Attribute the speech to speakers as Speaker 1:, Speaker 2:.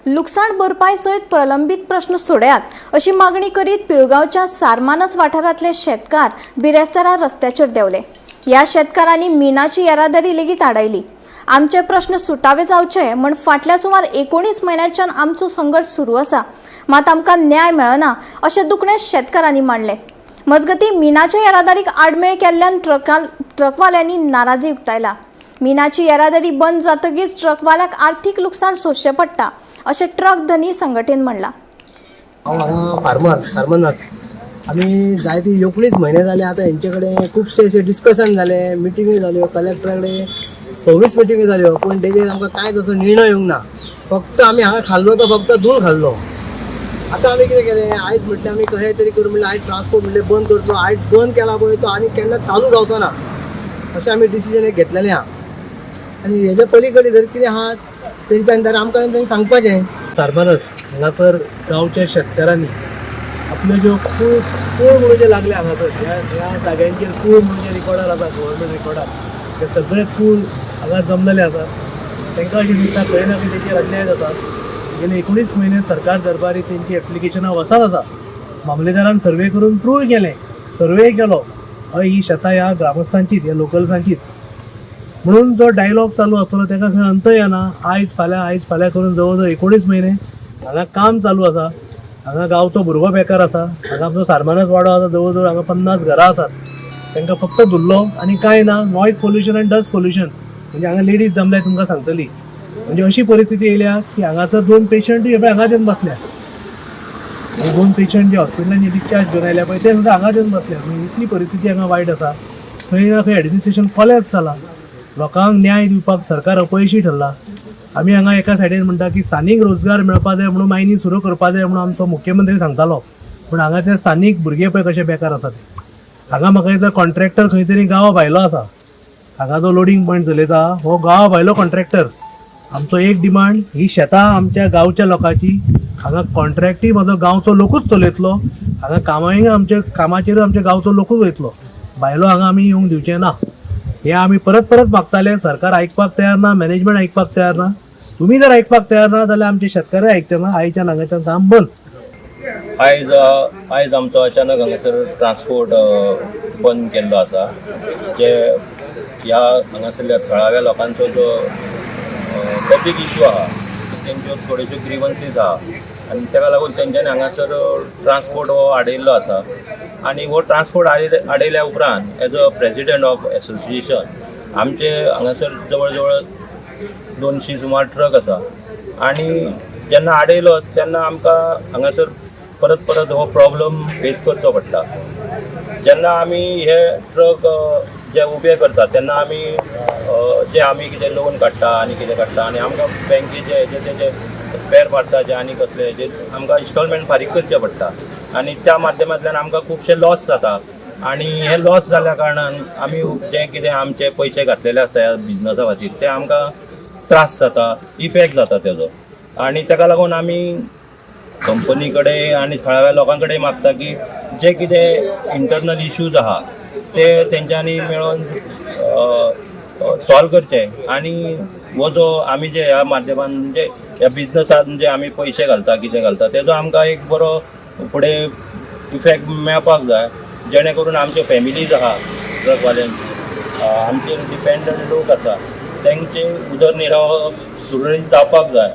Speaker 1: लुकसाण भरपाई सयत प्रलंबित प्रश्न सोडयात अशी मागणी करीत पिळगांवच्या सारमानस वाठारांतले शेतकार बिरेस्तारा रस्त्याचेर देवले। या शेतकारांनी मिनाची येरादारी लेगीत आडायली। आमचे प्रश्न सुटावे जावचे म्हण फाटल्या सुमार 19 म्हयन्यांच्यान आमचो संघर्ष सुरू आसा, मात आमकां न्याय मेळना अशें दुखणें शेतकारांनी मांडलें। मजगतीं मिनाच्या येरादारीक आडमेळ केल्ल्यान ट्रकवाल्यांनी नाराजी उक्तायला। मिनाची येरादारी बंद जातकीच ट्रकवाल्याक आर्थीक लुकसाण सोंसचें पडटा अशें ट्रक धनी संघटनेन म्हणलां।
Speaker 2: फार्मर आम्ही जायती 19 महिने जाले आता यांचे कडेन खूपशे असे डिस्कशन झाले, मिटिंगी जाल्यो, कलेक्टरा कडेन 26 मिटिंगी जाल्यो, पण तेजेर आमकां कांय तसो निर्णय येवंक ना। फक्त आमी हांगा खाल्लो तो फक्त दूल खाल्लो। आता आमी कितें केलें, आयज म्हटलें आमी कशें तरी करून म्हणलें आयज ट्रान्सपोर्ट म्हणलें बंद करतलो। आयज बंद केला पळय तो आनी केन्ना चालू जावचो ना अशें आमी डिसिजन एक घेतलेलें आहा। आनी हेच्या पलीकडे जर कितें आहा तेंच्यानी तर आमकां तेंच्यांनी सांगपाचें।
Speaker 3: सारबारस हांगासर गांवच्या शेतकारांनी आपल्यो ज्यो कूळ म्हणून जे लागले हांगासर ह्या जाग्यांचेर कूळ म्हणून जे रिकॉर्डार आसा गव्हर्मेंट रिकॉर्डार, ते सगळे कूळ हांगा जमलेले आसा। तांकां अशें दिसता खंय ना खंय तेचेर अन्याय जाता। गेले 19 म्हयने सरकार दरबारी तेंची एप्लिकेशनां वचत आसा। मामलेदारान सर्वे करून प्रूव्ह केलें, सर्वे केलो हय ही शेतां ह्या ग्रामस्थांचीच, ह्या लोकल्सांचीच म्हणून जो डायलॉग चालू आसलो ताका खंय अंत येना। आयज फाल्यां करून जवळ जवळ 19 म्हयने हांगा काम चालू आसा। हांगा गांवचो भुरगो बेकार आसा। हांगा आमचो सारमानस वाडो आसा, जवळ जवळ हांगा 50 घरां आसात। तांकां फक्त धुल्लो आनी कांय ना, नॉयज पोल्युशन आनी डस्ट पोल्युशन। म्हणजे हांगा लेडीज जमल्या तुमकां सांगतली। म्हणजे अशी परिस्थिती येयल्या की हांगासर 2 पेशंट हांगा येवन बसल्या। 2 पेशंट जे हॉस्पिटलांनी डिस्चार्ज घेवन आयल्या पळय ते सुद्दां हांगा येवन बसल्या। म्हणजे इतली परिस्थिती हांगा वायट आसा। खंय ना खंय एडमिनिस्ट्रेशन कोलॅप्स जाला। लोकांक न्याय दिवपाक सरकार अपयशी ठरला। आमी हांगा एका सायडीन म्हणटा की स्थानीक रोजगार मेळपा जाय म्हणून मायनी सुरू करपा जाय म्हणून आमचो मुख्यमंत्री सांगतालो, पूण हांगा ते स्थानीक भुरगे पळय कशे बेकार आसात। हांगा म्हाका दिसता कॉन्ट्रॅक्टर खंय तरी गांवा भायलो आसा। हांगा जो लोडिंग पॉयंट चलयता हो गांवा भायलो कॉन्ट्रॅक्टर। आमचो एक डिमांड, ही शेतां आमच्या गांवच्या लोकांची, हांगा कॉन्ट्रॅक्टी म्हजो गांवचो लोकूच चलयतलो। हांगा कामांक आमच्या कामाचेर आमच्या गांवचो लोकूच वयतलो, भायलो हांगा आमी येवंक दिवचे ना। हे आमी परत मागताले। सरकार आयकपाक तयार ना, मॅनेजमेंट आयकपाक तयार ना। तुम्ही जर आयकपाक तयार ना जाल्यार आमचे शेतकरी आयकचे ना। आयच्यान हांगाच्यान काम बंद।
Speaker 4: आयज आमचो अचानक हांगासर ट्रान्सपोर्ट बंद केल्लो आसा। जे ह्या हांगासरल्या थळाव्या लोकांचो जो पब्लीक इश्यू आहा, तेंच्यो थोड्योश्यो ग्रीवन्सीस आहा आनी ताका लागून तेंच्यांनी हांगासर ट्रान्सपोर्ट हो आडयल्लो आसा। आनी हो ट्रान्सपोर्ट आडयल्या उपरांत as a president of association आमचे हांगासर जवळ जवळ 200 सुमार ट्रक आसा। आनी जेन्ना आडयलो तेन्ना आमकां हांगासर परत हो प्रॉब्लम फेस करचो पडटा। जेन्ना आमी हे ट्रक जे उबे करतात तेन्ना आमी आमी कितें लोन काडटा आनी कितें काडटा आनी आमकां बँकेचे तेजे स्पेर पार्ट्साचे आनी कसले हेजे आमकां इन्स्टॉलमेंट फारीक करचे पडटा आनी त्या माध्यमांतल्यान आमकां खुबशे लॉस जाता। आनी हे लॉस जाल्ल्या कारणान आमी जे कितें आमचे पयशे घातलेले आसता ह्या बिजनसा खातीर ते आमकां त्रास जाता, इफेक्ट जाता तेजो। आनी ताका लागून आमी कंपनी कडेन आनी थळाव्या लोकां कडेन मागता की जे कितें इंटरनल इश्यूज आहा ते तेंच्यांनी मेळोन सॉल्व करचे। आनी हो जो आमी जे ह्या माध्यमान जे ह्या बिजनसान जे आमी पयशे घालता कितें घालता तेजो आमकां एक बरो फुडें इफेक्ट मेळपाक जाय, जेणे करून आमच्यो फॅमिलीज आहा ट्रकवाल्यांची, आमचेर डिपेंडंट लोक आसा, तेंचे उदरनिर्वाह सुरळीत जावपाक जाय।